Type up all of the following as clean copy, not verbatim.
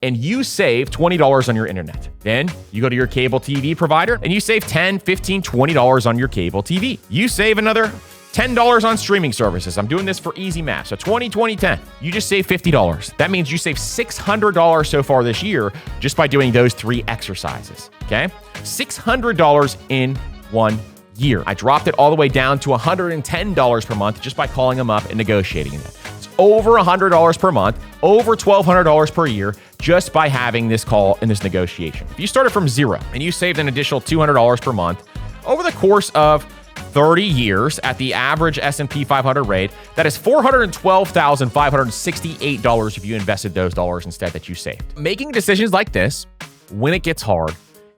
and you save $20 on your internet. Then you go to your cable TV provider and you save $10, $15, $20 on your cable TV. You save another $10 on streaming services. I'm doing this for easy math. So 20, 20, 10. You just save $50. That means you save $600 so far this year just by doing those 3 exercises, okay? $600 in 1 year. I dropped it all the way down to $110 per month just by calling them up and negotiating it. It's over $100 per month, over $1,200 per year just by having this call and this negotiation. If you started from zero and you saved an additional $200 per month over the course of 30 years at the average S&P 500 rate, that is $412,568 if you invested those dollars instead that you saved. Making decisions like this, when it gets hard,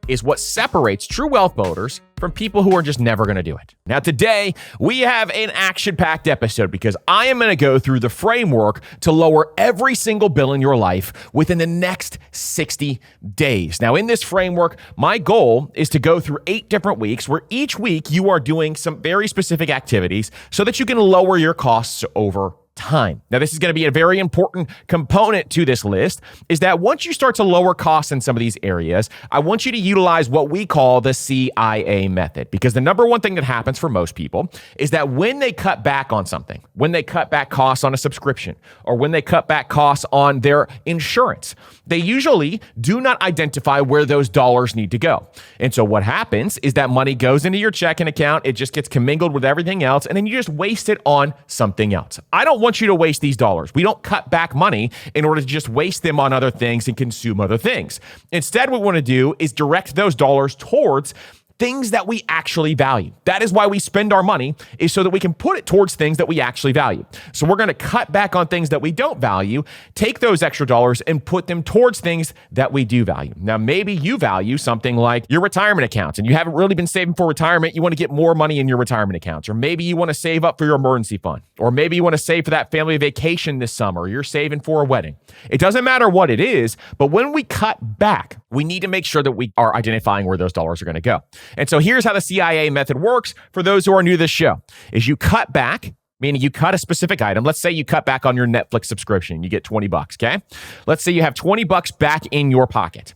is what separates true wealth builders from people who are just never going to do it. Now, today, we have an action-packed episode because I am going to go through the framework to lower every single bill in your life within the next 60 days. Now, in this framework, my goal is to go through 8 different weeks where each week you are doing some very specific activities so that you can lower your costs over time. Now, this is going to be a very important component to this list, is that once you start to lower costs in some of these areas, I want you to utilize what we call the CIA method. Because the number one thing that happens for most people is that when they cut back on something, when they cut back costs on a subscription, or when they cut back costs on their insurance, they usually do not identify where those dollars need to go. And so what happens is that money goes into your checking account, it just gets commingled with everything else, and then you just waste it on something else. I don't want you to waste these dollars. We don't cut back money in order to just waste them on other things and consume other things. Instead, what we want to do is direct those dollars towards things that we actually value. That is why we spend our money, is so that we can put it towards things that we actually value. So we're going to cut back on things that we don't value, take those extra dollars and put them towards things that we do value. Now, maybe you value something like your retirement accounts and you haven't really been saving for retirement. You want to get more money in your retirement accounts, or maybe you want to save up for your emergency fund, or maybe you want to save for that family vacation this summer, or you're saving for a wedding. It doesn't matter what it is, but when we cut back, we need to make sure that we are identifying where those dollars are going to go. And so here's how the CIA method works for those who are new to this show, is you cut back, meaning you cut a specific item. Let's say you cut back on your Netflix subscription. You get $20, okay? Let's say you have $20 back in your pocket.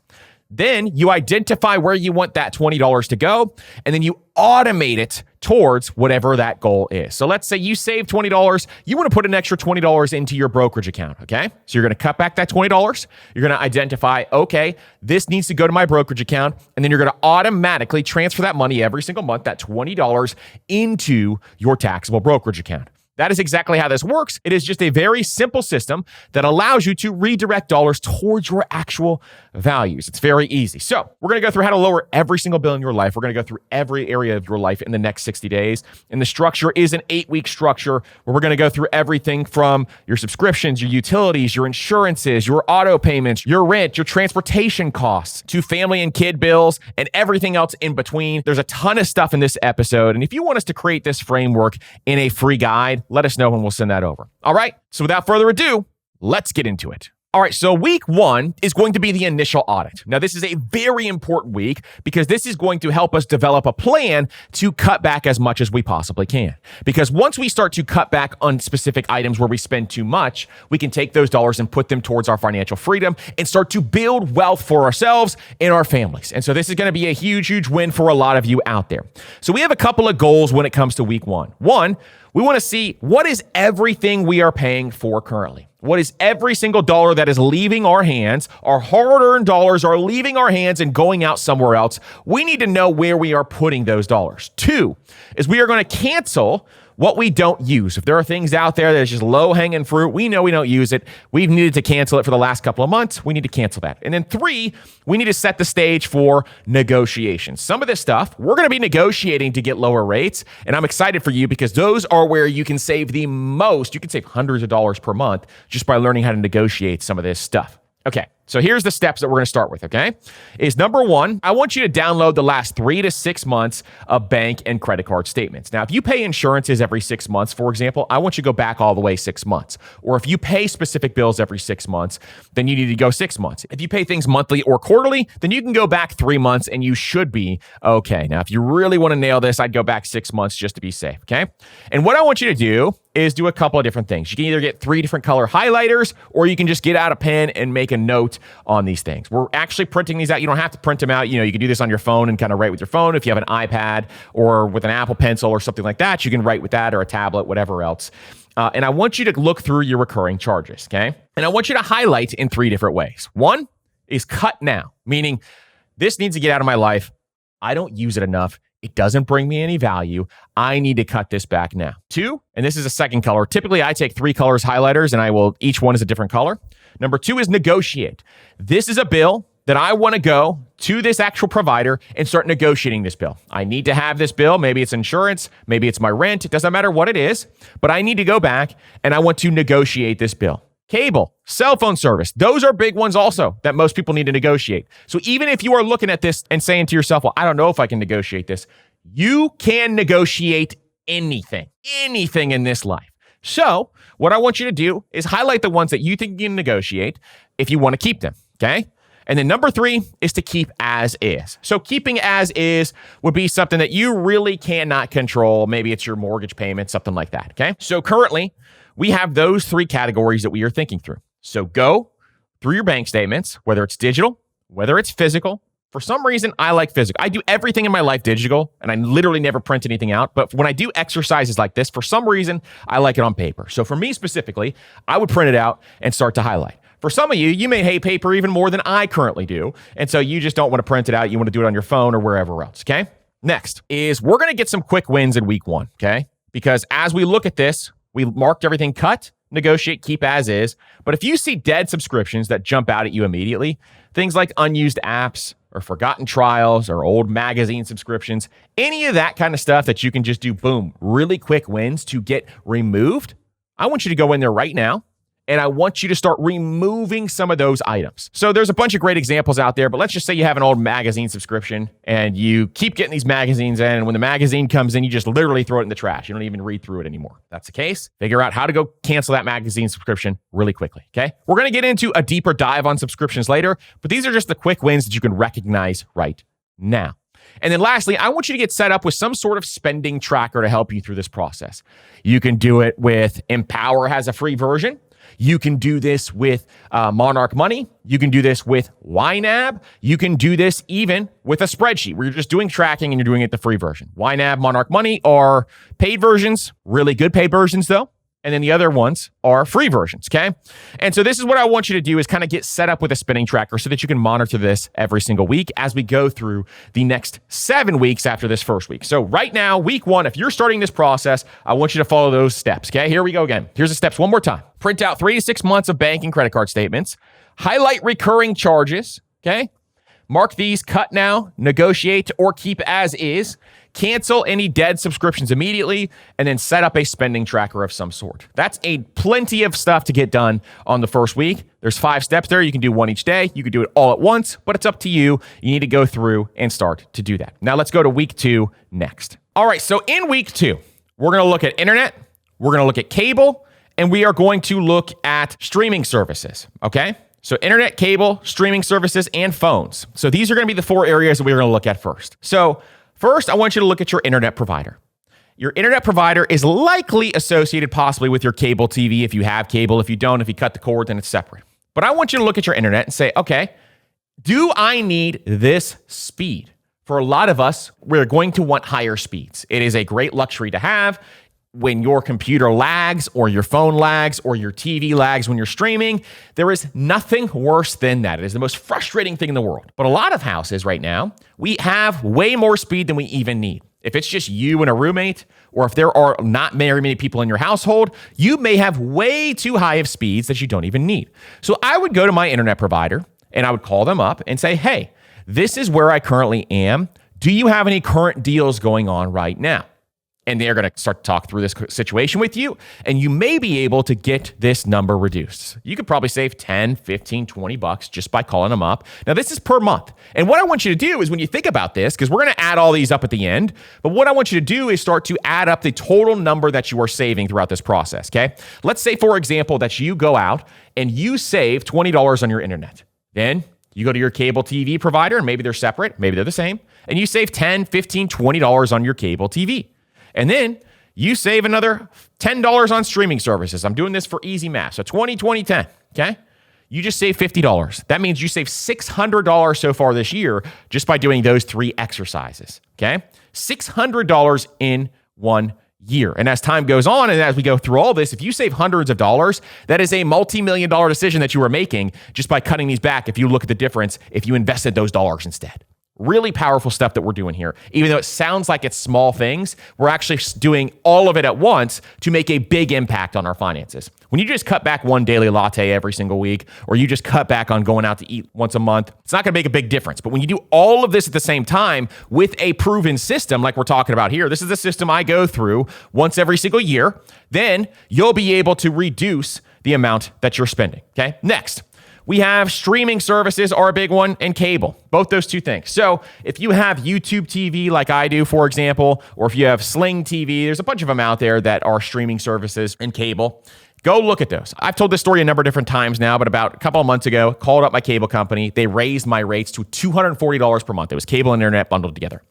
Then you identify where you want that $20 to go, and then you automate it towards whatever that goal is. So let's say you save $20. You want to put an extra $20 into your brokerage account, okay? So you're going to cut back that $20. You're going to identify, okay, this needs to go to my brokerage account, and then you're going to automatically transfer that money every single month, that $20, into your taxable brokerage account. That is exactly how this works. It is just a very simple system that allows you to redirect dollars towards your actual values. It's very easy. So we're going to go through how to lower every single bill in your life. We're going to go through every area of your life in the next 60 days. And the structure is an 8-week structure where we're going to go through everything from your subscriptions, your utilities, your insurances, your auto payments, your rent, your transportation costs, to family and kid bills, and everything else in between. There's a ton of stuff in this episode. And if you want us to create this framework in a free guide, let us know and we'll send that over. All right. So without further ado, let's get into it. All right, so week 1 is going to be the initial audit. Now, this is a very important week because this is going to help us develop a plan to cut back as much as we possibly can. Because once we start to cut back on specific items where we spend too much, we can take those dollars and put them towards our financial freedom and start to build wealth for ourselves and our families. And so this is going to be a huge, huge win for a lot of you out there. So we have a couple of goals when it comes to week 1. One, we want to see what is everything we are paying for currently. What is every single dollar that is leaving our hands? Our hard-earned dollars are leaving our hands and going out somewhere else. We need to know where we are putting those dollars. 2 is we are going to cancel what we don't use. If there are things out there that is just low-hanging fruit, we know we don't use it, we've needed to cancel it for the last couple of months, we need to cancel that. And then 3, we need to set the stage for negotiations. Some of this stuff, we're going to be negotiating to get lower rates, and I'm excited for you because those are where you can save the most. You can save hundreds of dollars per month just by learning how to negotiate some of this stuff. Okay, so here's the steps that we're going to start with, okay? Is number 1, I want you to download the last 3 to 6 months of bank and credit card statements. Now, if you pay insurances every 6 months, for example, I want you to go back all the way 6 months. Or if you pay specific bills every 6 months, then you need to go 6 months. If you pay things monthly or quarterly, then you can go back 3 months and you should be okay. Now, if you really want to nail this, I'd go back 6 months just to be safe, okay? And what I want you to do is do a couple of different things. You can either get 3 different color highlighters, or you can just get out a pen and make a note note on these things. We're actually printing these out. You don't have to print them out. You can do this on your phone and kind of write with your phone. If you have an iPad or with an Apple Pencil or something like that, you can write with that, or a tablet, whatever else. And I want you to look through your recurring charges, okay? And I want you to highlight in 3 different ways. One is cut now, meaning this needs to get out of my life. I don't use it enough. It doesn't bring me any value. I need to cut this back now. 2, and this is a second color. Typically, I take 3 colors highlighters, and each one is a different color. Number 2 is negotiate. This is a bill that I want to go to this actual provider and start negotiating this bill. I need to have this bill. Maybe it's insurance. Maybe it's my rent. It doesn't matter what it is, but I need to go back and I want to negotiate this bill. Cable, cell phone service. Those are big ones also that most people need to negotiate. So even if you are looking at this and saying to yourself, well, I don't know if I can negotiate this, you can negotiate anything in this life. So what I want you to do is highlight the ones that you think you can negotiate if you want to keep them, okay? And then number 3 is to keep as is. So keeping as is would be something that you really cannot control. Maybe it's your mortgage payment, something like that, okay? So currently, we have those 3 categories that we are thinking through. So go through your bank statements, whether it's digital, whether it's physical. For some reason, I like physical. I do everything in my life digital, and I literally never print anything out. But when I do exercises like this, for some reason, I like it on paper. So for me specifically, I would print it out and start to highlight. For some of you, you may hate paper even more than I currently do. And so you just don't want to print it out. You want to do it on your phone or wherever else, okay? Next is we're going to get some quick wins in week 1, okay? Because as we look at this, we marked everything cut, negotiate, keep as is. But if you see dead subscriptions that jump out at you immediately, things like unused apps or forgotten trials or old magazine subscriptions, any of that kind of stuff that you can just do, boom, really quick wins to get removed, I want you to go in there right now. And I want you to start removing some of those items. So there's a bunch of great examples out there, but let's just say you have an old magazine subscription and you keep getting these magazines in. And when the magazine comes in, you just literally throw it in the trash. You don't even read through it anymore. If that's the case, figure out how to go cancel that magazine subscription really quickly, okay? We're going to get into a deeper dive on subscriptions later, but these are just the quick wins that you can recognize right now. And then lastly, I want you to get set up with some sort of spending tracker to help you through this process. You can do it with Empower, has a free version. You can do this with Monarch Money. You can do this with YNAB. You can do this even with a spreadsheet where you're just doing tracking and you're doing it the free version. YNAB, Monarch Money are paid versions, really good paid versions though. And then the other ones are free versions, okay? And so this is what I want you to do is kind of get set up with a spending tracker so that you can monitor this every single week as we go through the next 7 weeks after this first week. So right now, week 1, if you're starting this process, I want you to follow those steps, okay? Here we go again. Here's the steps one more time. Print out 3 to 6 months of bank and credit card statements. Highlight recurring charges, okay? Mark these, cut now, negotiate, or keep as is. Cancel any dead subscriptions immediately, and then set up a spending tracker of some sort. That's plenty of stuff to get done on the first week. There's 5 steps there. You can do 1 each day. You can do it all at once, but it's up to you. You need to go through and start to do that. Now let's go to week 2 next. All right, so in week 2, we're going to look at internet, we're going to look at cable, and we are going to look at streaming services, okay? So internet, cable, streaming services, and phones. So these are going to be the 4 areas that we're going to look at first. So first, I want you to look at your internet provider. Your internet provider is likely associated possibly with your cable TV if you have cable. If you don't, if you cut the cord, then it's separate. But I want you to look at your internet and say, okay, do I need this speed? For a lot of us, we're going to want higher speeds. It is a great luxury to have. When your computer lags or your phone lags or your TV lags when you're streaming, there is nothing worse than that. It is the most frustrating thing in the world. But a lot of houses right now, we have way more speed than we even need. If it's just you and a roommate, or if there are not very many people in your household, you may have way too high of speeds that you don't even need. So I would go to my internet provider and I would call them up and say, hey, this is where I currently am. Do you have any current deals going on right now? And they're going to start to talk through this situation with you, and you may be able to get this number reduced. You could probably save 10, 15, 20 bucks just by calling them up. Now, this is per month. And what I want you to do is when you think about this, because we're going to add all these up at the end, but what I want you to do is start to add up the total number that you are saving throughout this process, okay? Let's say, for example, that you go out and you save $20 on your internet. Then you go to your cable TV provider, and maybe they're separate, maybe they're the same, and you save $10, $15, $20 on your cable TV. And then you save another $10 on streaming services. I'm doing this for easy math. So 20, 20, 10, okay? you just save $50. That means you save $600 so far this year just by doing those 3 exercises, okay? $600 in 1 year. And as time goes on and as we go through all this, if you save hundreds of dollars, that is a multi-million dollar decision that you are making just by cutting these back if you look at the difference if you invested those dollars instead. Really powerful stuff that we're doing here. Even though it sounds like it's small things, we're actually doing all of it at once to make a big impact on our finances. When you just cut back one daily latte every single week, or you just cut back on going out to eat once a month, it's not going to make a big difference. But when you do all of this at the same time with a proven system like we're talking about here, this is the system I go through once every single year, then you'll be able to reduce the amount that you're spending. Okay, next. We have streaming services are a big one, and cable, both those 2 things. So if you have YouTube TV like I do, for example, or if you have Sling TV, there's a bunch of them out there that are streaming services and cable. Go look at those. I've told this story a number of different times now, but about a couple of months ago, called up my cable company. They raised my rates to $240 per month. It was cable and internet bundled together.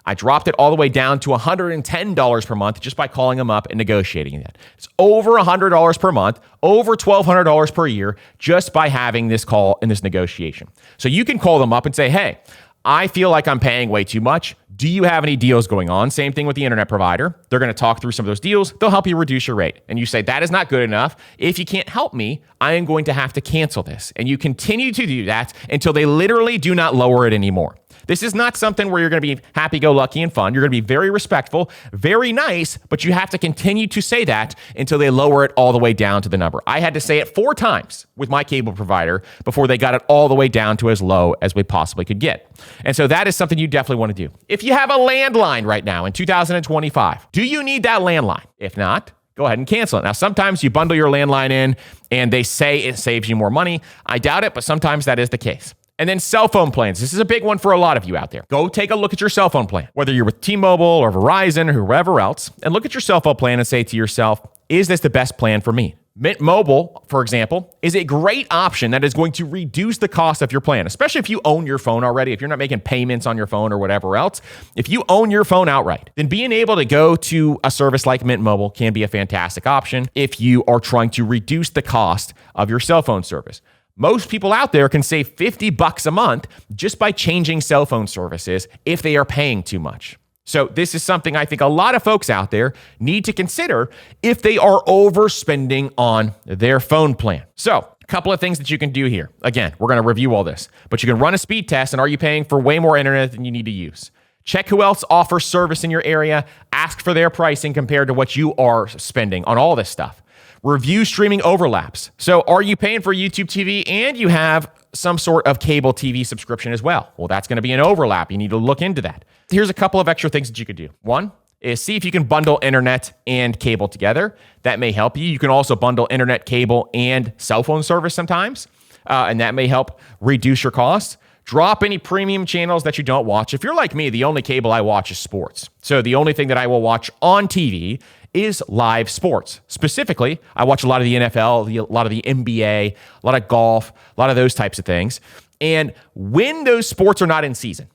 I dropped it all the way down to $110 per month just by calling them up and negotiating that. It's over $100 per month, over $1,200 per year just by having this call and this negotiation. So you can call them up and say, hey, I feel like I'm paying way too much. Do you have any deals going on? Same thing with the internet provider. They're going to talk through some of those deals. They'll help you reduce your rate. And you say, that is not good enough. If you can't help me, I am going to have to cancel this. And you continue to do that until they literally do not lower it anymore. This is not something where you're going to be happy-go-lucky and fun. You're going to be very respectful, very nice, but you have to continue to say that until they lower it all the way down to the number. I had to say it 4 times with my cable provider before they got it all the way down to as low as we possibly could get. And so that is something you definitely want to do. If you have a landline right now in 2025, do you need that landline? If not, go ahead and cancel it. Now, sometimes you bundle your landline in and they say it saves you more money. I doubt it, but sometimes that is the case. And then cell phone plans. This is a big one for a lot of you out there. Go take a look at your cell phone plan, whether you're with T-Mobile or Verizon or whoever else, and look at your cell phone plan and say to yourself, is this the best plan for me? Mint Mobile, for example, is a great option that is going to reduce the cost of your plan, especially if you own your phone already, if you're not making payments on your phone or whatever else. If you own your phone outright, then being able to go to a service like Mint Mobile can be a fantastic option if you are trying to reduce the cost of your cell phone service. Most people out there can save $50 a month just by changing cell phone services if they are paying too much. So this is something I think a lot of folks out there need to consider if they are overspending on their phone plan. So a couple of things that you can do here. Again, we're going to review all this, but you can run a speed test and are you paying for way more internet than you need to use? Check who else offers service in your area. Ask for their pricing compared to what you are spending on all this stuff. Review streaming overlaps. So are you paying for YouTube TV and you have some sort of cable TV subscription as well? Well, that's going to be an overlap. You need to look into that. Here's a couple of extra things that you could do. One is see if you can bundle internet and cable together. That may help you. You can also bundle internet, cable, and cell phone service sometimes, and that may help reduce your costs. Drop any premium channels that you don't watch. If you're like me, the only cable I watch is sports. So the only thing that I will watch on TV is live sports. Specifically, I watch a lot of the NFL, a lot of the NBA, a lot of golf, a lot of those types of things. And when those sports are not in season,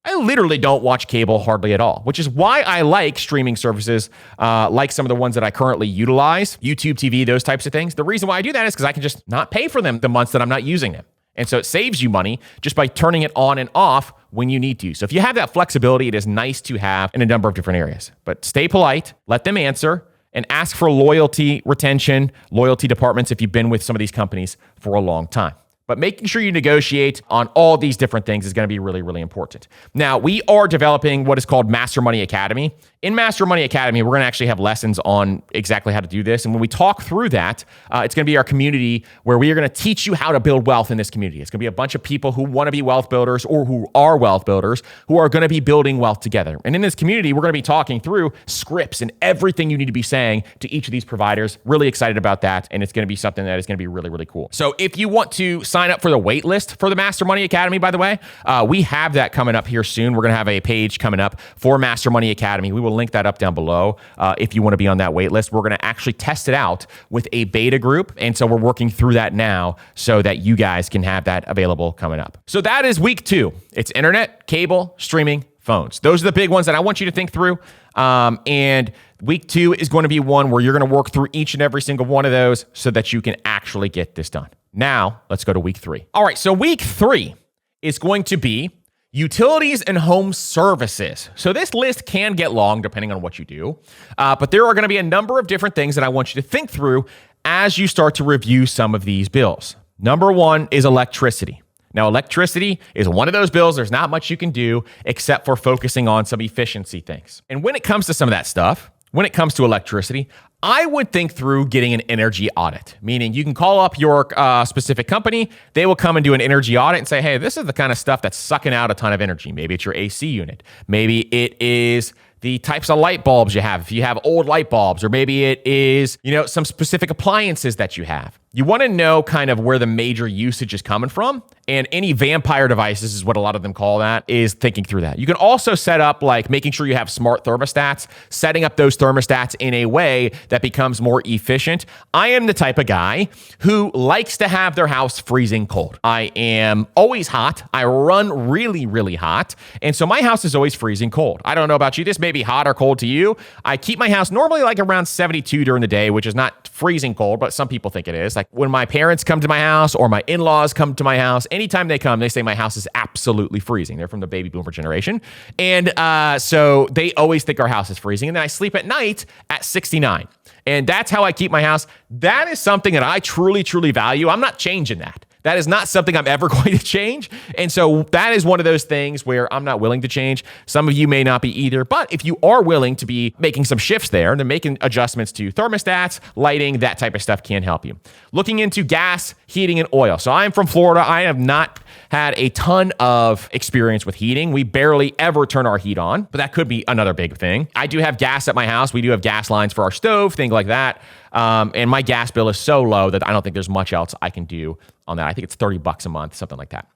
I literally don't watch cable hardly at all, which is why I like streaming services like some of the ones that I currently utilize, YouTube TV, those types of things. The reason why I do that is because I can just not pay for them the months that I'm not using them. And so it saves you money just by turning it on and off when you need to. So if you have that flexibility, it is nice to have in a number of different areas. But stay polite, let them answer, and ask for loyalty retention, loyalty departments if you've been with some of these companies for a long time. But making sure you negotiate on all these different things is going to be really, really important. Now, we are developing what is called Master Money Academy. In Master Money Academy, we're going to actually have lessons on exactly how to do this. And when we talk through that, it's going to be our community where we are going to teach you how to build wealth in this community. It's going to be a bunch of people who want to be wealth builders or who are wealth builders who are going to be building wealth together. And in this community, we're going to be talking through scripts and everything you need to be saying to each of these providers. Really excited about that. And it's going to be something that is going to be really, really cool. So if you want to sign up for the wait list for the Master Money Academy, by the way, we have that coming up here soon. We're going to have a page coming up for Master Money Academy. We will link that up down below if you want to be on that wait list. We're going to actually test it out with a beta group. And so we're working through that now so that you guys can have that available coming up. So that is week 2. It's internet, cable, streaming, phones. Those are the big ones that I want you to think through. And week 2 is going to be one where you're going to work through each and every single one of those so that you can actually get this done. Now, let's go to week 3. All right, so week 3 is going to be utilities and home services. So this list can get long depending on what you do, but there are going to be a number of different things that I want you to think through as you start to review some of these bills. Number 1 is electricity. Now, electricity is one of those bills there's not much you can do except for focusing on some efficiency things. And when it comes to some of that stuff, when it comes to electricity, I would think through getting an energy audit, meaning you can call up your specific company. They will come and do an energy audit and say, hey, this is the kind of stuff that's sucking out a ton of energy. Maybe it's your AC unit. Maybe it is the types of light bulbs you have, if you have old light bulbs, or maybe it is, some specific appliances that you have. You want to know kind of where the major usage is coming from, and any vampire devices is what a lot of them call that, is thinking through that. You can also set up like making sure you have smart thermostats, setting up those thermostats in a way that becomes more efficient. I am the type of guy who likes to have their house freezing cold. I am always hot. I run really, really hot. And so my house is always freezing cold. I don't know about you. This may be hot or cold to you. I keep my house normally like around 72 during the day, which is not freezing cold, but some people think it is. Like when my parents come to my house or my in-laws come to my house, anytime they come, they say my house is absolutely freezing. They're from the baby boomer generation. And so they always think our house is freezing. And then I sleep at night at 69. And that's how I keep my house. That is something that I truly, truly value. I'm not changing that. That is not something I'm ever going to change. And so that is one of those things where I'm not willing to change. Some of you may not be either, but if you are willing to be making some shifts there, then making adjustments to thermostats, lighting, that type of stuff can help you. Looking into gas, heating, and oil. So I'm from Florida. I have not had a ton of experience with heating. We barely ever turn our heat on, but that could be another big thing. I do have gas at my house. We do have gas lines for our stove, things like that. And my gas bill is so low that I don't think there's much else I can do on that. I think it's $30 a month, something like that.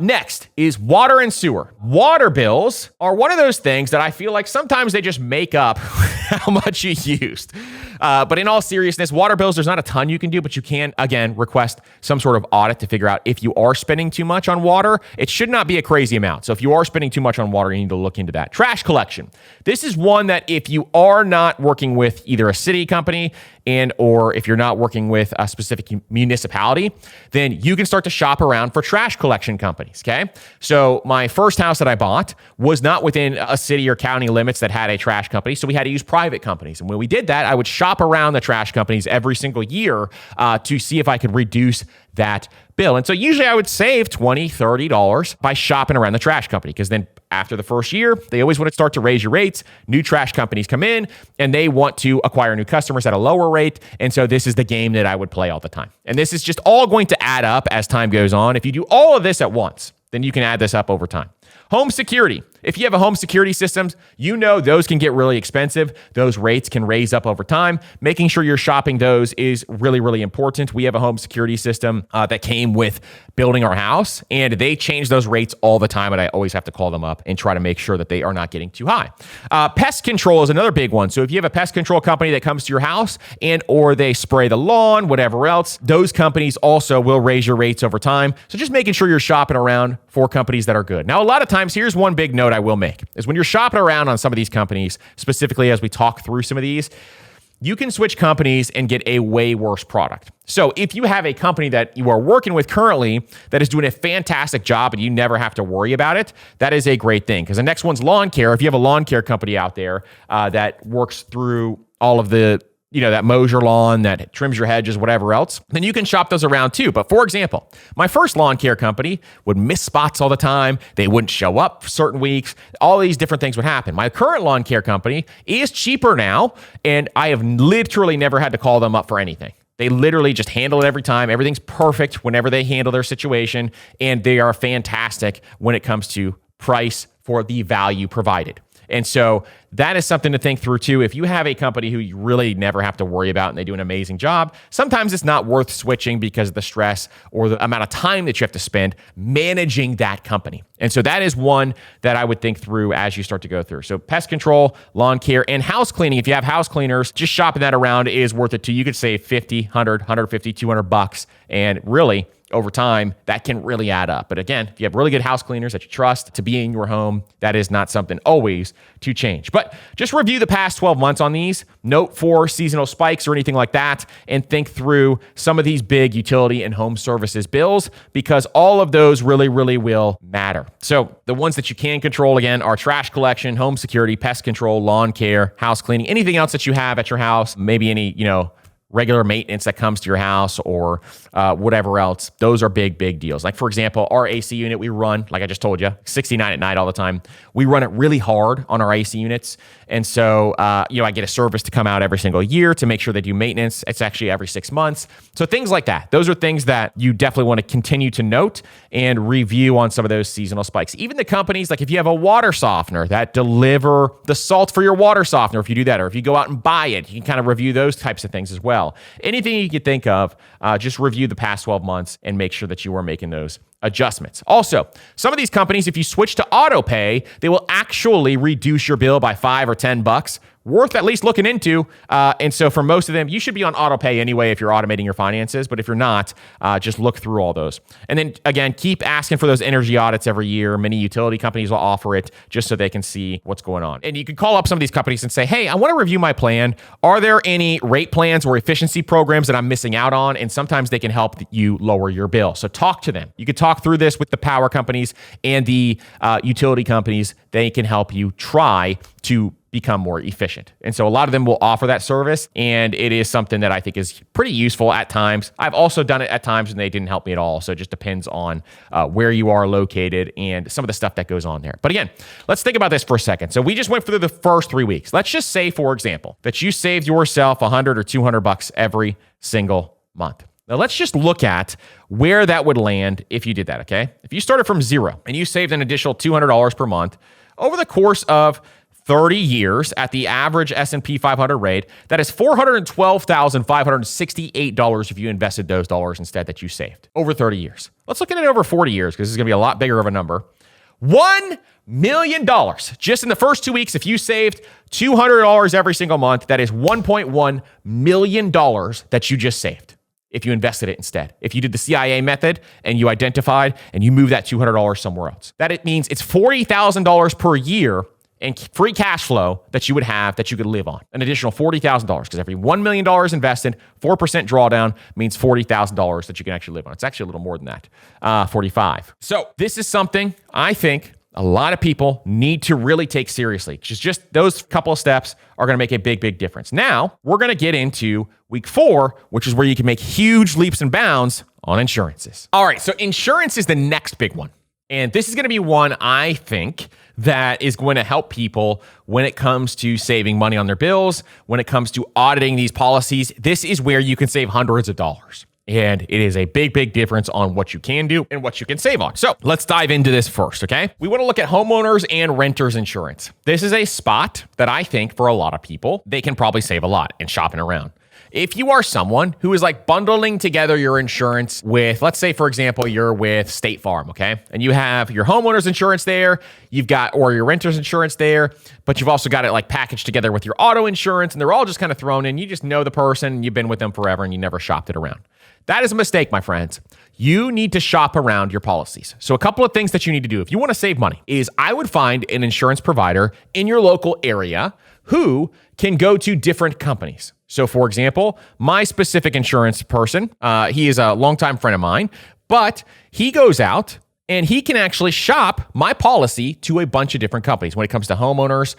Next is water and sewer. Water bills are one of those things that I feel like sometimes they just make up how much you used. But in all seriousness, water bills, there's not a ton you can do, but you can, again, request some sort of audit to figure out if you are spending too much on water. It should not be a crazy amount. So if you are spending too much on water, you need to look into that. Trash collection. This is one that if you are not working with either a city company or if you're not working with a specific municipality, then you can start to shop around for trash collection companies, okay? So my first house that I bought was not within a city or county limits that had a trash company, so we had to use private companies. And when we did that, I would shop around the trash companies every single year to see if I could reduce that bill. And so usually I would save $20, $30 by shopping around the trash company, because then after the first year, they always want to start to raise your rates. New trash companies come in and they want to acquire new customers at a lower rate. And so this is the game that I would play all the time. And this is just all going to add up as time goes on. If you do all of this at once, then you can add this up over time. Home security. If you have a home security systems, you know those can get really expensive. Those rates can raise up over time. Making sure you're shopping those is really, really important. We have a home security system that came with building our house, and they change those rates all the time, and I always have to call them up and try to make sure that they are not getting too high. Pest control is another big one. So if you have a pest control company that comes to your house or they spray the lawn, whatever else, those companies also will raise your rates over time. So just making sure you're shopping around for companies that are good. Now, a lot of times, here's one big note I will make, is when you're shopping around on some of these companies, specifically as we talk through some of these, you can switch companies and get a way worse product. So if you have a company that you are working with currently that is doing a fantastic job and you never have to worry about it, that is a great thing. Because the next one's lawn care. If you have a lawn care company out there that works through all of the that mows your lawn, that trims your hedges, whatever else, then you can shop those around too. But for example, my first lawn care company would miss spots all the time. They wouldn't show up for certain weeks. All these different things would happen. My current lawn care company is cheaper now, and I have literally never had to call them up for anything. They literally just handle it every time. Everything's perfect whenever they handle their situation, and they are fantastic when it comes to price for the value provided. And so that is something to think through too. If you have a company who you really never have to worry about and they do an amazing job, sometimes it's not worth switching because of the stress or the amount of time that you have to spend managing that company. And so that is one that I would think through as you start to go through. So pest control, lawn care, and house cleaning. If you have house cleaners, just shopping that around is worth it too. You could save $50, $100, $150, $200, and really, over time, that can really add up. But again, if you have really good house cleaners that you trust to be in your home, that is not something always to change. But just review the past 12 months on these, note for seasonal spikes or anything like that, and think through some of these big utility and home services bills, because all of those really, really will matter. So the ones that you can control, again, are trash collection, home security, pest control, lawn care, house cleaning, anything else that you have at your house, maybe any, regular maintenance that comes to your house or whatever else. Those are big, big deals. Like, for example, our AC unit we run, like I just told you, 69 at night all the time. We run it really hard on our AC units. And so, I get a service to come out every single year to make sure they do maintenance. It's actually every 6 months. So things like that. Those are things that you definitely want to continue to note and review on some of those seasonal spikes. Even the companies, like if you have a water softener that deliver the salt for your water softener, if you do that, or if you go out and buy it, you can kind of review those types of things as well. Anything you can think of, just review the past 12 months and make sure that you are making those adjustments. Also, some of these companies, if you switch to auto pay, they will actually reduce your bill by $5 or $10. Worth at least looking into. And so for most of them, you should be on auto pay anyway if you're automating your finances. But if you're not, just look through all those. And then again, keep asking for those energy audits every year. Many utility companies will offer it just so they can see what's going on. And you can call up some of these companies and say, hey, I want to review my plan. Are there any rate plans or efficiency programs that I'm missing out on? And sometimes they can help you lower your bill. So talk to them. You could talk through this with the power companies and the utility companies. They can help you try to become more efficient. And so a lot of them will offer that service, and it is something that I think is pretty useful at times. I've also done it at times and they didn't help me at all. So it just depends on where you are located and some of the stuff that goes on there. But again, let's think about this for a second. So we just went through the first 3 weeks. Let's just say, for example, that you saved yourself $100 or $200 every single month. Now, let's just look at where that would land if you did that, okay? If you started from zero and you saved an additional $200 per month over the course of 30 years at the average S&P 500 rate, that is $412,568 if you invested those dollars instead that you saved over 30 years. Let's look at it over 40 years because this is going to be a lot bigger of a number. $1 million just in the first 2 weeks. If you saved $200 every single month, that is $1.1 million that you just saved if you invested it instead. If you did the CIA method and you identified and you moved that $200 somewhere else, that it means it's $40,000 per year and free cash flow that you would have that you could live on. An additional $40,000 because every $1 million invested, 4% drawdown means $40,000 that you can actually live on. It's actually a little more than that, 45. So this is something I think a lot of people need to really take seriously. Just those couple of steps are going to make a big, big difference. Now, we're going to get into week 4, which is where you can make huge leaps and bounds on insurances. All right, so insurance is the next big one. And this is going to be one I think that is going to help people when it comes to saving money on their bills, when it comes to auditing these policies. This is where you can save hundreds of dollars. And it is a big, big difference on what you can do and what you can save on. So let's dive into this first, okay? We want to look at homeowners and renters insurance. This is a spot that I think for a lot of people, they can probably save a lot in shopping around. If you are someone who is like bundling together your insurance with, let's say, for example, you're with State Farm, okay? And you have your homeowner's insurance there, or your renter's insurance there, but you've also got it like packaged together with your auto insurance, and they're all just kind of thrown in. You just know the person, and you've been with them forever, and you never shopped it around. That is a mistake, my friends. You need to shop around your policies. So a couple of things that you need to do if you want to save money is I would find an insurance provider in your local area who can go to different companies. So for example, my specific insurance person, he is a longtime friend of mine, but he goes out and he can actually shop my policy to a bunch of different companies when it comes to homeowners,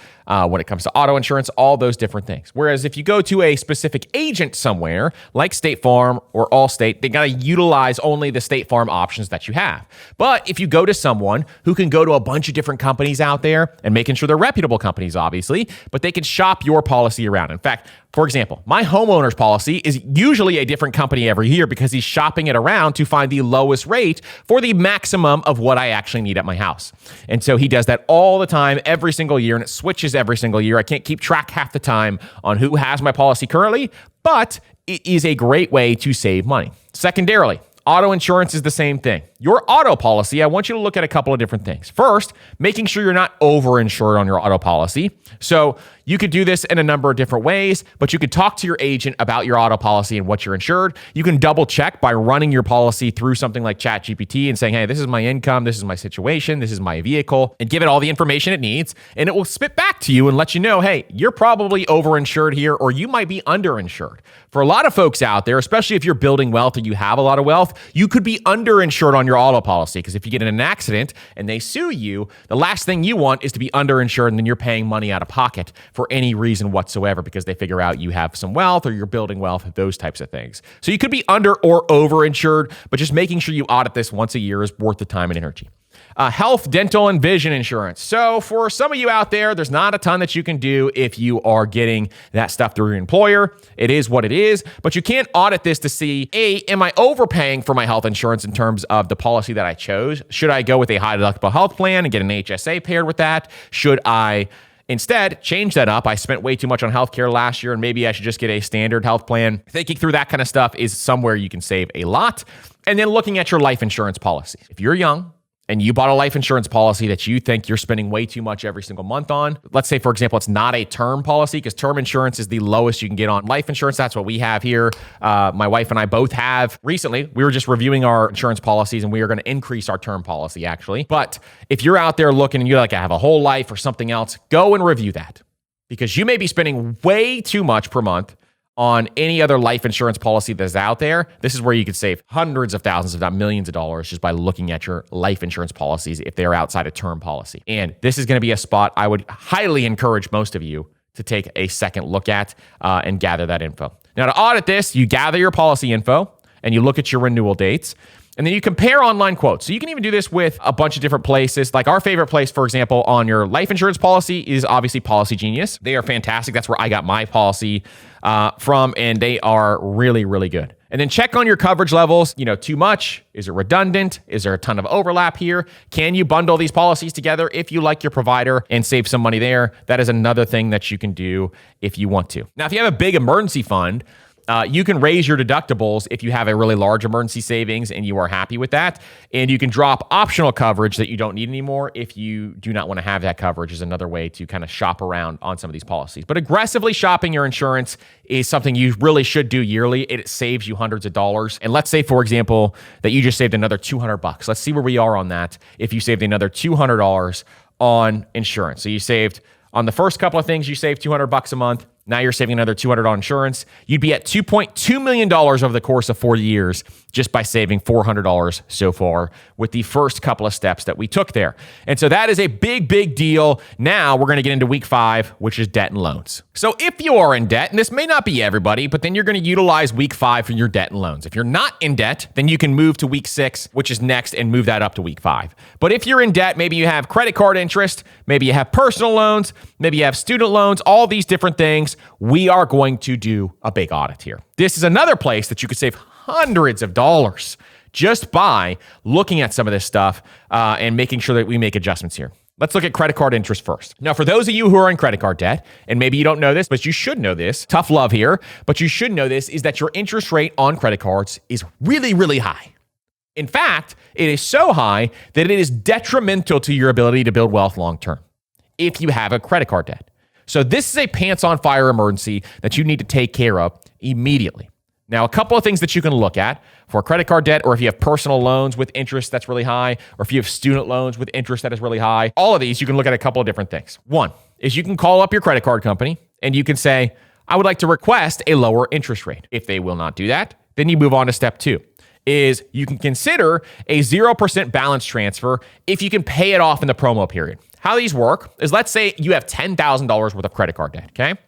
when it comes to auto insurance, all those different things. Whereas if you go to a specific agent somewhere like State Farm or Allstate, they got to utilize only the State Farm options that you have. But if you go to someone who can go to a bunch of different companies out there and making sure they're reputable companies, obviously, but they can shop your policy around. In fact, for example, my homeowner's policy is usually a different company every year because he's shopping it around to find the lowest rate for the maximum of what I actually need at my house. And so he does that all the time, every single year, and it switches every single year. I can't keep track half the time on who has my policy currently, but it is a great way to save money. Secondarily, Auto insurance is the same thing. Your auto policy, I want you to look at a couple of different things. First, making sure you're not overinsured on your auto policy. So you could do this in a number of different ways, but you could talk to your agent about your auto policy and what you're insured. You can double check by running your policy through something like ChatGPT and saying, hey, this is my income, this is my situation, this is my vehicle, and give it all the information it needs. And it will spit back to you and let you know, hey, you're probably overinsured here, or you might be underinsured. For a lot of folks out there, especially if you're building wealth or you have a lot of wealth, you could be underinsured on your auto policy, because if you get in an accident and they sue you, the last thing you want is to be underinsured and then you're paying money out of pocket for any reason whatsoever because they figure out you have some wealth or you're building wealth, those types of things. So you could be under or overinsured, but just making sure you audit this once a year is worth the time and energy. Health, dental, and vision insurance. So for some of you out there, there's not a ton that you can do if you are getting that stuff through your employer. It is what it is, but you can't audit this to see, am I overpaying for my health insurance in terms of the policy that I chose? Should I go with a high deductible health plan and get an HSA paired with that? Should I instead change that up? I spent way too much on healthcare last year and maybe I should just get a standard health plan. Thinking through that kind of stuff is somewhere you can save a lot. And then looking at your life insurance policy. If you're young, and you bought a life insurance policy that you think you're spending way too much every single month on. Let's say, for example, it's not a term policy, because term insurance is the lowest you can get on life insurance. That's what we have here. My wife and I both have. Recently, we were just reviewing our insurance policies and we are going to increase our term policy actually. But if you're out there looking and you're like, I have a whole life or something else, go and review that, because you may be spending way too much per month on any other life insurance policy that's out there. This is where you could save hundreds of thousands, if not millions of dollars, just by looking at your life insurance policies if they're outside a term policy. And this is going to be a spot I would highly encourage most of you to take a second look at and gather that info. Now, to audit this, you gather your policy info and you look at your renewal dates. And then you compare online quotes. So you can even do this with a bunch of different places. Like our favorite place, for example, on your life insurance policy is obviously Policy Genius. They are fantastic. That's where I got my policy from, and they are really, really good. And then check on your coverage levels. Too much? Is it redundant? Is there a ton of overlap here? Can you bundle these policies together if you like your provider and save some money there? That is another thing that you can do if you want to. Now, if you have a big emergency fund, you can raise your deductibles if you have a really large emergency savings and you are happy with that. And you can drop optional coverage that you don't need anymore if you do not want to have that coverage, is another way to kind of shop around on some of these policies. But aggressively shopping your insurance is something you really should do yearly. It saves you hundreds of dollars. And let's say, for example, that you just saved another $200. Let's see where we are on that. If you saved another $200 on insurance. So you saved on the first couple of things, you saved $200 a month. Now you're saving another $200 on insurance. You'd be at $2.2 million over the course of 4 years just by saving $400 so far with the first couple of steps that we took there. And so that is a big, big deal. Now we're going to get into week 5, which is debt and loans. So if you are in debt, and this may not be everybody, but then you're going to utilize week 5 for your debt and loans. If you're not in debt, then you can move to week 6, which is next, and move that up to week 5. But if you're in debt, maybe you have credit card interest, maybe you have personal loans, maybe you have student loans, all these different things, we are going to do a big audit here. This is another place that you could save hundreds of dollars just by looking at some of this stuff and making sure that we make adjustments here. Let's look at credit card interest first. Now, for those of you who are in credit card debt, and maybe you don't know this, but you should know this, tough love here, but you should know this, is that your interest rate on credit cards is really, really high. In fact, it is so high that it is detrimental to your ability to build wealth long-term if you have a credit card debt. So this is a pants on fire emergency that you need to take care of immediately. Now, a couple of things that you can look at for credit card debt, or if you have personal loans with interest that's really high, or if you have student loans with interest that is really high, all of these, you can look at a couple of different things. One is you can call up your credit card company and you can say, I would like to request a lower interest rate. If they will not do that, then you move on to step 2. Is you can consider a 0% balance transfer if you can pay it off in the promo period. How these work is, let's say you have $10,000 worth of credit card debt, okay?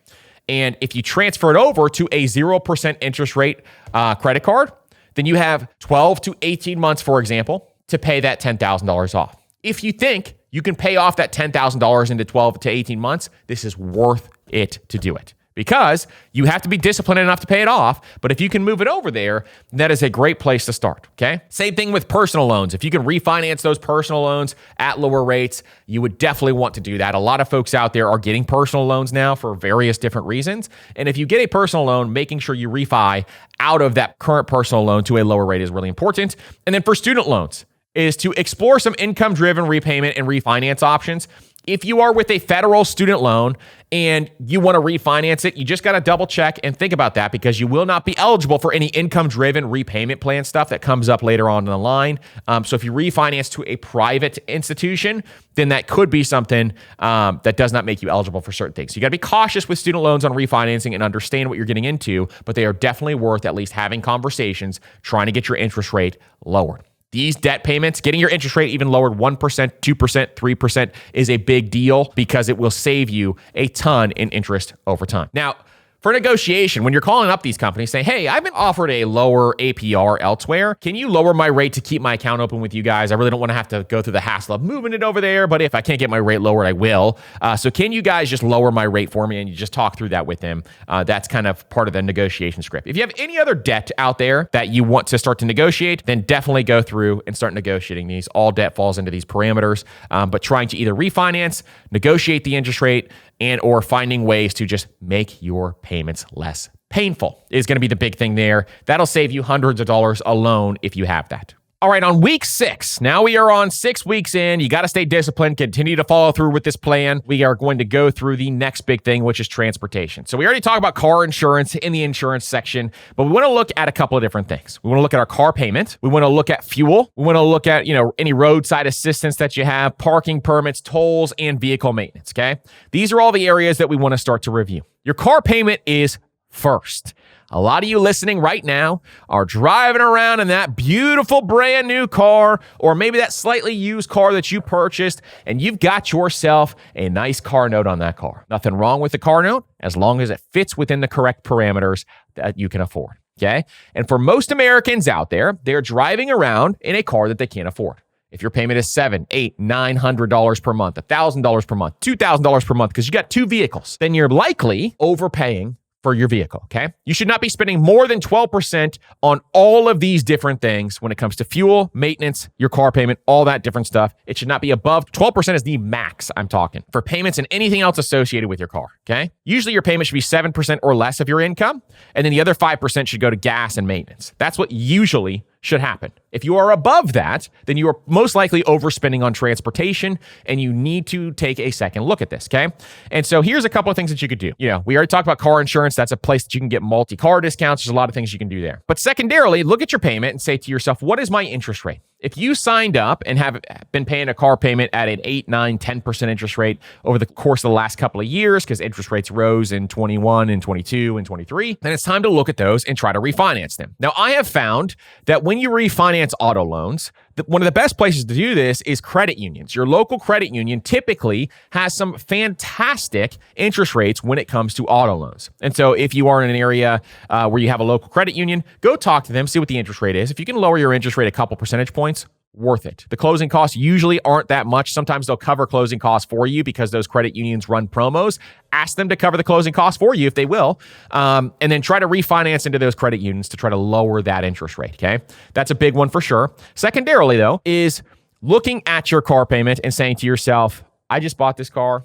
And if you transfer it over to a 0% interest rate credit card, then you have 12 to 18 months, for example, to pay that $10,000 off. If you think you can pay off that $10,000 into 12 to 18 months, this is worth it to do it. because you have to be disciplined enough to pay it off. But if you can move it over there, that is a great place to start, okay? Same thing with personal loans. If you can refinance those personal loans at lower rates, you would definitely want to do that. A lot of folks out there are getting personal loans now for various different reasons. And if you get a personal loan, making sure you refi out of that current personal loan to a lower rate is really important. And then for student loans is to explore some income-driven repayment and refinance options. If you are with a federal student loan and you want to refinance it, you just got to double check and think about that, because you will not be eligible for any income-driven repayment plan stuff that comes up later on in the line. So if you refinance to a private institution, then that could be something that does not make you eligible for certain things. So you got to be cautious with student loans on refinancing and understand what you're getting into, but they are definitely worth at least having conversations trying to get your interest rate lowered. These debt payments, getting your interest rate even lowered 1%, 2%, 3% is a big deal, because it will save you a ton in interest over time. Now, for negotiation, when you're calling up these companies saying, hey, I've been offered a lower APR elsewhere. Can you lower my rate to keep my account open with you guys? I really don't want to have to go through the hassle of moving it over there, but if I can't get my rate lowered, I will. So can you guys just lower my rate for me? And you just talk through that with them. That's kind of part of the negotiation script. If you have any other debt out there that you want to start to negotiate, then definitely go through and start negotiating these. All debt falls into these parameters, but trying to either refinance, negotiate the interest rate, and or finding ways to just make your payments less painful is going to be the big thing there. That'll save you hundreds of dollars alone if you have that. All right, on week 6, now we are on 6 weeks in. You got to stay disciplined, continue to follow through with this plan. We are going to go through the next big thing, which is transportation. So we already talked about car insurance in the insurance section, but we want to look at a couple of different things. We want to look at our car payment. We want to look at fuel. We want to look at, any roadside assistance that you have, parking permits, tolls, and vehicle maintenance, okay? These are all the areas that we want to start to review. Your car payment is first. A lot of you listening right now are driving around in that beautiful brand new car, or maybe that slightly used car that you purchased, and you've got yourself a nice car note on that car. Nothing wrong with the car note as long as it fits within the correct parameters that you can afford, okay? And for most Americans out there, they're driving around in a car that they can't afford. If your payment is $700, $800, $900 per month, $1,000 per month, $2,000 per month, because you got 2 vehicles, then you're likely overpaying for your vehicle, okay? You should not be spending more than 12% on all of these different things when it comes to fuel, maintenance, your car payment, all that different stuff. It should not be above 12% is the max I'm talking for payments and anything else associated with your car, okay? Usually your payment should be 7% or less of your income, and then the other 5% should go to gas and maintenance. That's what usually should happen. If you are above that, then you are most likely overspending on transportation, and you need to take a second look at this, okay? And so here's a couple of things that you could do. We already talked about car insurance. That's a place that you can get multi-car discounts. There's a lot of things you can do there. But secondarily, look at your payment and say to yourself, what is my interest rate? If you signed up and have been paying a car payment at an 8, 9, 10% interest rate over the course of the last couple of years, because interest rates rose in 21 and 22 and 23, then it's time to look at those and try to refinance them. Now, I have found that when you refinance auto loans, one of the best places to do this is credit unions. Your local credit union typically has some fantastic interest rates when it comes to auto loans. And so if you are in an area where you have a local credit union, go talk to them, see what the interest rate is. If you can lower your interest rate a couple percentage points, worth it. The closing costs usually aren't that much. Sometimes they'll cover closing costs for you because those credit unions run promos. Ask them to cover the closing costs for you if they will, and then try to refinance into those credit unions to try to lower that interest rate, okay? That's a big one for sure. Secondarily, though, is looking at your car payment and saying to yourself, I just bought this car.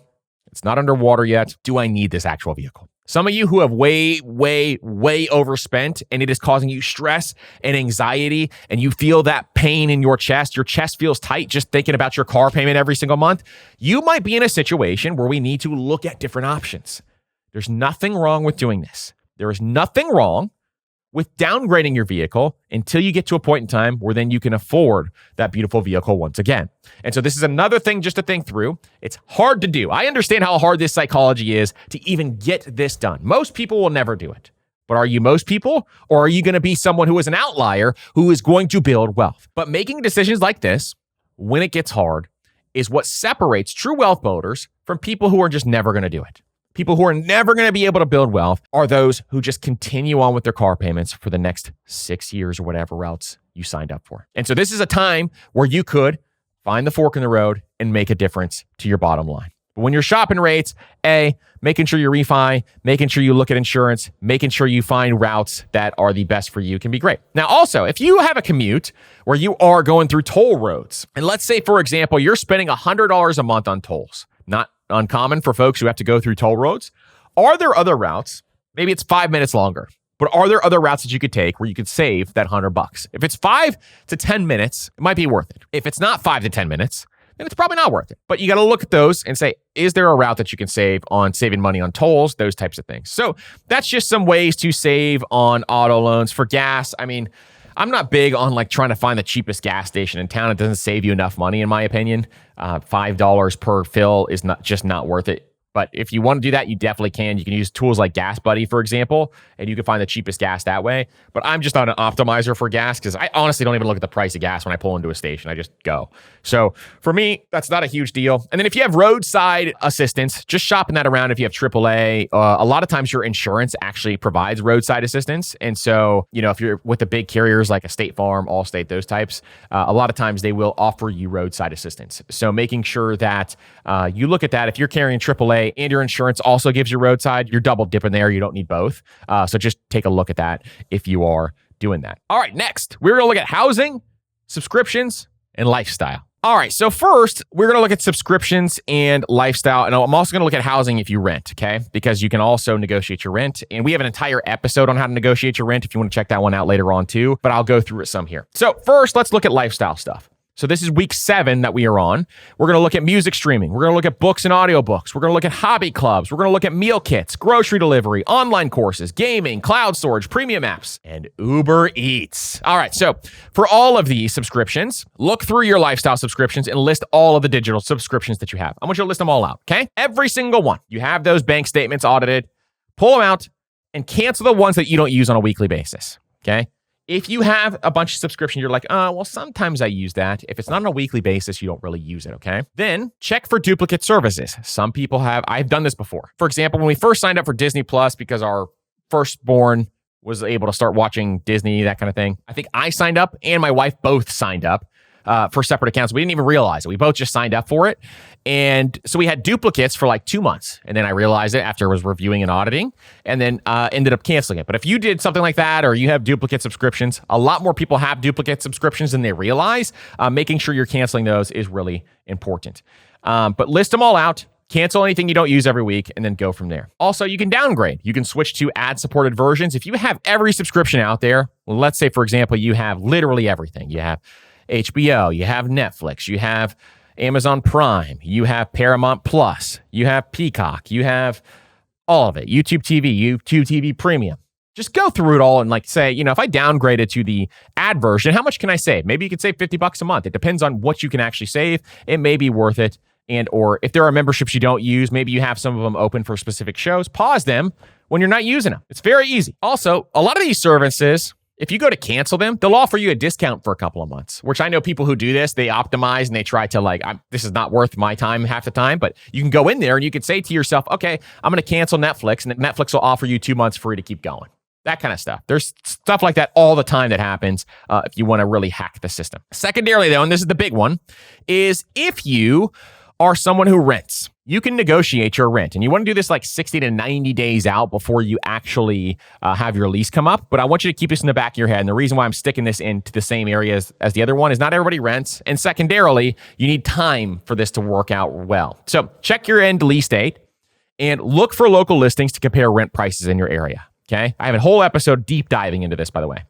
It's not underwater yet. Do I need this actual vehicle? Some of you who have way overspent, and it is causing you stress and anxiety, and you feel that pain in your chest feels tight just thinking about your car payment every single month, you might be in a situation where we need to look at different options. There's nothing wrong with doing this. There is nothing wrong with downgrading your vehicle until you get to a point in time where then you can afford that beautiful vehicle once again. And so this is another thing just to think through. It's hard to do. I understand how hard this psychology is to even get this done. Most people will never do it. But are you most people, or are you going to be someone who is an outlier who is going to build wealth? But making decisions like this, when it gets hard, is what separates true wealth builders from people who are just never going to do it. People who are never going to be able to build wealth are those who just continue on with their car payments for the next 6 years or whatever else you signed up for. And so this is a time where you could find the fork in the road and make a difference to your bottom line. But when you're shopping rates, making sure you refi, making sure you look at insurance, making sure you find routes that are the best for you can be great. Now, also, if you have a commute where you are going through toll roads, and let's say, for example, you're spending $100 a month on tolls, not uncommon for folks who have to go through toll roads, are there other routes? Maybe it's 5 minutes longer, but are there other routes that you could take where you could save that $100? If it's 5 to 10 minutes, it might be worth it. If it's not 5 to 10 minutes, then it's probably not worth it. But you got to look at those and say, is there a route that you can save on saving money on tolls, those types of things? So that's just some ways to save on auto loans. For gas, I mean, I'm not big on like trying to find the cheapest gas station in town. It doesn't save you enough money, in my opinion. $5 per fill is not worth it. But if you want to do that, you definitely can. You can use tools like Gas Buddy, for example, and you can find the cheapest gas that way. But I'm just not an optimizer for gas because I honestly don't even look at the price of gas when I pull into a station. I just go. So for me, that's not a huge deal. And then if you have roadside assistance, just shopping that around. If you have AAA, a lot of times your insurance actually provides roadside assistance. And so, if you're with the big carriers like a State Farm, Allstate, those types, a lot of times they will offer you roadside assistance. So making sure that you look at that. If you're carrying AAA, and your insurance also gives you roadside, you're double dipping there. You don't need both. So just take a look at that if you are doing that. All right, next, we're going to look at housing, subscriptions, and lifestyle. All right, so first, we're going to look at subscriptions and lifestyle. And I'm also going to look at housing if you rent, okay? Because you can also negotiate your rent. And we have an entire episode on how to negotiate your rent if you want to check that one out later on too. But I'll go through it some here. So first, let's look at lifestyle stuff. So this is week 7 that we are on. We're going to look at music streaming. We're going to look at books and audiobooks. We're going to look at hobby clubs. We're going to look at meal kits, grocery delivery, online courses, gaming, cloud storage, premium apps, and Uber Eats. All right, so for all of these subscriptions, look through your lifestyle subscriptions and list all of the digital subscriptions that you have. I want you to list them all out, okay? Every single one. You have those bank statements audited. Pull them out and cancel the ones that you don't use on a weekly basis, okay? If you have a bunch of subscriptions, you're like, well, sometimes I use that. If it's not on a weekly basis, you don't really use it, okay? Then check for duplicate services. Some people have. I've done this before. For example, when we first signed up for Disney Plus because our firstborn was able to start watching Disney, that kind of thing. I think I signed up and my wife both signed up for separate accounts. We didn't even realize it. We both just signed up for it. And so we had duplicates for like 2 months. And then I realized it after I was reviewing and auditing and then ended up canceling it. But if you did something like that or you have duplicate subscriptions, a lot more people have duplicate subscriptions than they realize. Making sure you're canceling those is really important. But list them all out. Cancel anything you don't use every week and then go from there. Also, you can downgrade. You can switch to ad-supported versions. If you have every subscription out there, let's say, for example, you have literally everything. You have HBO, you have Netflix, you have Amazon Prime, you have Paramount Plus, you have Peacock, you have all of it, YouTube TV Premium. Just go through it all and like say, if I downgrade it to the ad version, how much can I save? Maybe you could save $50 a month. It depends on what you can actually save. It may be worth it. And or if there are memberships you don't use, maybe you have some of them open for specific shows, pause them when you're not using them. It's very easy. Also, a lot of these services, if you go to cancel them, they'll offer you a discount for a couple of months, which I know people who do this, they optimize and they try to this is not worth my time half the time, but you can go in there and you could say to yourself, okay, I'm going to cancel Netflix and Netflix will offer you 2 months free to keep going. That kind of stuff. There's stuff like that all the time that happens if you want to really hack the system. Secondarily though, and this is the big one, is if you are someone who rents, you can negotiate your rent. And you want to do this like 60 to 90 days out before you actually have your lease come up. But I want you to keep this in the back of your head. And the reason why I'm sticking this into the same areas as the other one is not everybody rents. And secondarily, you need time for this to work out well. So check your end lease date and look for local listings to compare rent prices in your area. Okay. I have a whole episode deep diving into this, by the way.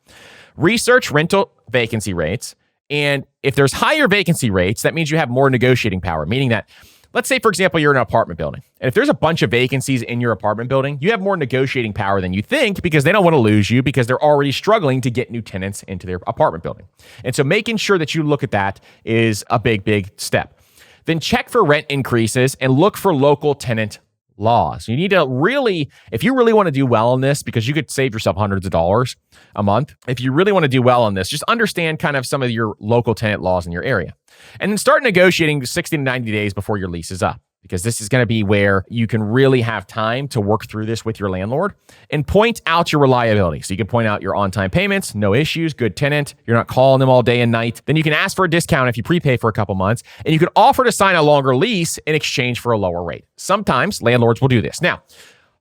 Research rental vacancy rates. And if there's higher vacancy rates, that means you have more negotiating power, meaning that, let's say, for example, you're in an apartment building. And if there's a bunch of vacancies in your apartment building, you have more negotiating power than you think because they don't want to lose you because they're already struggling to get new tenants into their apartment building. And so making sure that you look at that is a big, big step. Then check for rent increases and look for local tenant laws. You need to really, if you really want to do well on this, because you could save yourself hundreds of dollars a month. If you really want to do well on this, just understand kind of some of your local tenant laws in your area. And then start negotiating 60 to 90 days before your lease is up. because this is going to be where you can really have time to work through this with your landlord and point out your reliability. So you can point out your on-time payments, no issues, good tenant, you're not calling them all day and night. Then you can ask for a discount if you prepay for a couple months, and you can offer to sign a longer lease in exchange for a lower rate. Sometimes landlords will do this. Now,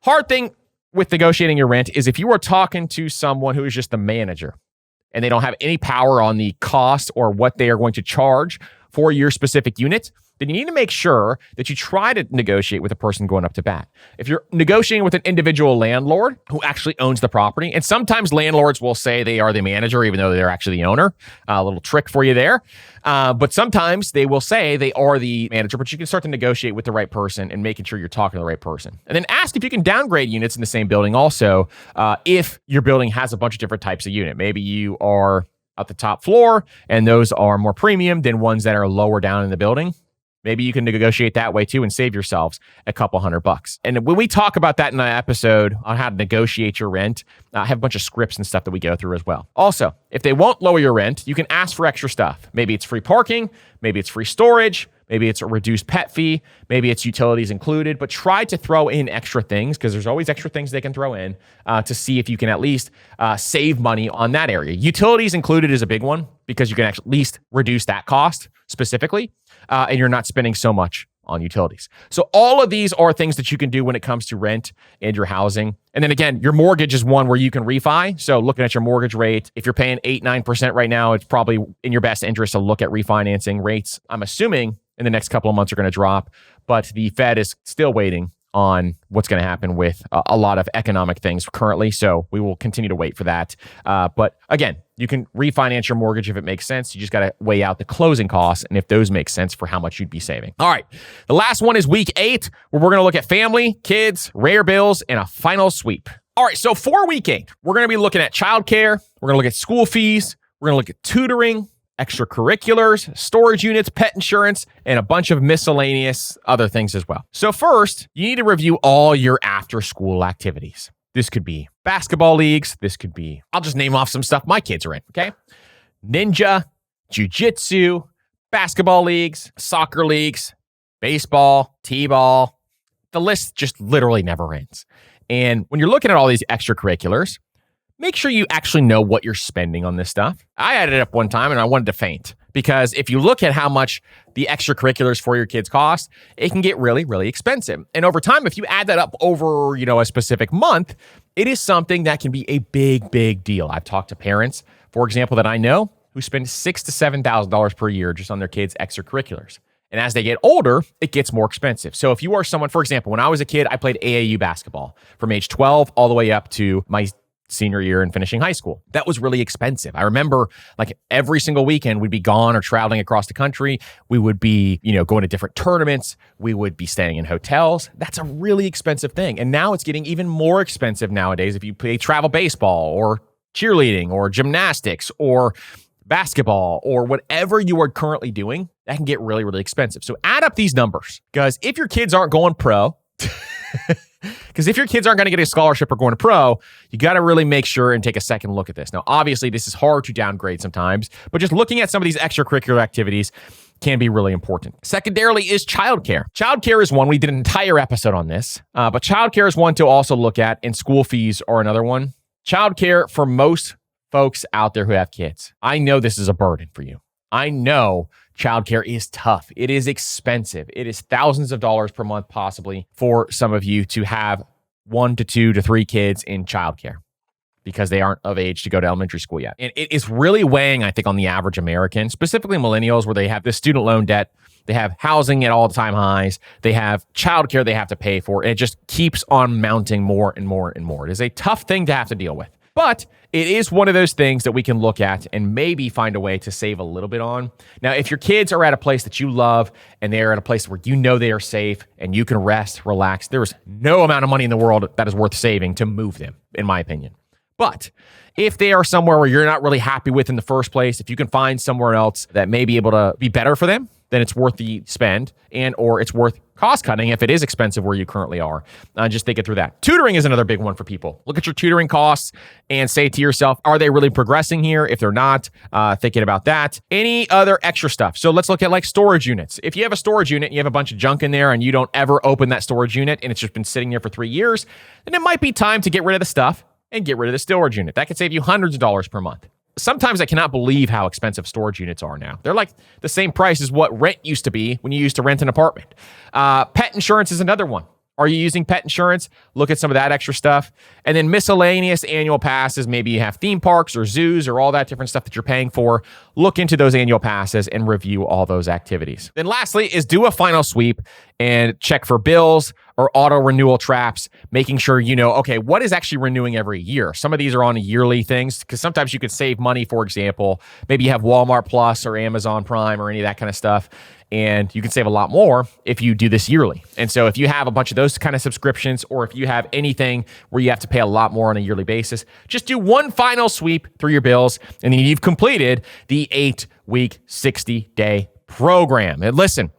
hard thing with negotiating your rent is if you are talking to someone who is just the manager and they don't have any power on the cost or what they are going to charge for your specific unit, then you need to make sure that you try to negotiate with a person going up to bat. If you're negotiating with an individual landlord who actually owns the property, and sometimes landlords will say they are the manager even though they're actually the owner, a little trick for you there. But sometimes they will say they are the manager, but you can start to negotiate with the right person and making sure you're talking to the right person. And then ask if you can downgrade units in the same building also, if your building has a bunch of different types of unit. Maybe you are at the top floor and those are more premium than ones that are lower down in the building. Maybe you can negotiate that way too and save yourselves a couple $100. And when we talk about that in an episode on how to negotiate your rent, I have a bunch of scripts and stuff that we go through as well. Also, if they won't lower your rent, you can ask for extra stuff. Maybe it's free parking, maybe it's free storage, maybe it's a reduced pet fee, maybe it's utilities included, but try to throw in extra things because there's always extra things they can throw in to see if you can at least save money on that area. Utilities included is a big one because you can at least reduce that cost specifically. And you're not spending so much on utilities. So all of these are things that you can do when it comes to rent and your housing. And then again, your mortgage is one where you can refi. So looking at your mortgage rate, if you're paying 8-9% right now, it's probably in your best interest to look at refinancing rates. I'm assuming in the next couple of months are going to drop, but the Fed is still waiting on what's going to happen with a lot of economic things currently. So we will continue to wait for that. But again, you can refinance your mortgage if it makes sense. You just got to weigh out the closing costs and if those make sense for how much you'd be saving. All right. The last one is week 8, where we're going to look at family, kids, rare bills, and a final sweep. All right. So for week 8, we're going to be looking at childcare. We're going to look at school fees. We're going to look at tutoring, extracurriculars, storage units, pet insurance, and a bunch of miscellaneous other things as well. So first, you need to review all your after-school activities. This could be basketball leagues. This could be, I'll just name off some stuff my kids are in, okay? Ninja, jiu-jitsu, basketball leagues, soccer leagues, baseball, t-ball. The list just literally never ends. And when you're looking at all these extracurriculars, make sure you actually know what you're spending on this stuff. I added it up one time and I wanted to faint because if you look at how much the extracurriculars for your kids cost, it can get really, really expensive. And over time, if you add that up over, a specific month, it is something that can be a big, big deal. I've talked to parents, for example, that I know who spend $6,000 to $7,000 per year just on their kids' extracurriculars. And as they get older, it gets more expensive. So if you are someone, for example, when I was a kid, I played AAU basketball from age 12 all the way up to my senior year and finishing high school. That was really expensive. I remember every single weekend we'd be gone or traveling across the country. We would be, going to different tournaments. We would be staying in hotels. That's a really expensive thing. And now it's getting even more expensive nowadays if you play travel baseball or cheerleading or gymnastics or basketball or whatever you are currently doing, that can get really, really expensive. So add up these numbers because if your kids aren't going pro, because if your kids aren't going to get a scholarship or going to pro, you got to really make sure and take a second look at this. Now, obviously, this is hard to downgrade sometimes, but just looking at some of these extracurricular activities can be really important. Secondarily is childcare. Childcare is one. We did an entire episode on this, but childcare is one to also look at, and school fees are another one. Childcare for most folks out there who have kids, I know this is a burden for you. I know childcare is tough. It is expensive. It is thousands of dollars per month, possibly, for some of you to have 1 to 2 to 3 kids in childcare because they aren't of age to go to elementary school yet. And it is really weighing, I think, on the average American, specifically millennials, where they have this student loan debt. They have housing at all-time highs. They have childcare they have to pay for. And it just keeps on mounting more and more and more. It is a tough thing to have to deal with. But it is one of those things that we can look at and maybe find a way to save a little bit on. Now, if your kids are at a place that you love and they're at a place where you know they are safe and you can rest, relax, there is no amount of money in the world that is worth saving to move them, in my opinion. But if they are somewhere where you're not really happy with in the first place, if you can find somewhere else that may be able to be better for them, then it's worth the spend or it's worth cost cutting if it is expensive where you currently are. Just think it through that. Tutoring is another big one for people. Look at your tutoring costs and say to yourself, are they really progressing here? If they're not, thinking about that. Any other extra stuff? So let's look at like storage units. If you have a storage unit and you have a bunch of junk in there and you don't ever open that storage unit and it's just been sitting there for 3 years, then it might be time to get rid of the stuff and get rid of the storage unit. That could save you hundreds of dollars per month. Sometimes I cannot believe how expensive storage units are now. They're like the same price as what rent used to be when you used to rent an apartment. Pet insurance is another one. Are you using pet insurance? Look at some of that extra stuff. And then miscellaneous annual passes. Maybe you have theme parks or zoos or all that different stuff that you're paying for. Look into those annual passes and review all those activities. Then lastly is do a final sweep and check for bills or auto renewal traps, making sure you know, okay, what is actually renewing every year? Some of these are on yearly things because sometimes you could save money. For example, maybe you have Walmart Plus or Amazon Prime or any of that kind of stuff. And you can save a lot more if you do this yearly. And so if you have a bunch of those kind of subscriptions, or if you have anything where you have to pay a lot more on a yearly basis, just do one final sweep through your bills, and then you've completed the 8-week, 60-day program. And listen,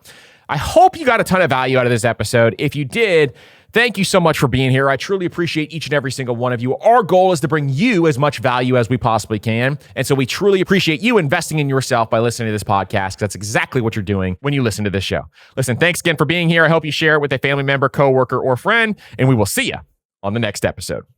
I hope you got a ton of value out of this episode. If you did, thank you so much for being here. I truly appreciate each and every single one of you. Our goal is to bring you as much value as we possibly can. And so we truly appreciate you investing in yourself by listening to this podcast, because that's exactly what you're doing when you listen to this show. Listen, thanks again for being here. I hope you share it with a family member, coworker, or friend, and we will see you on the next episode.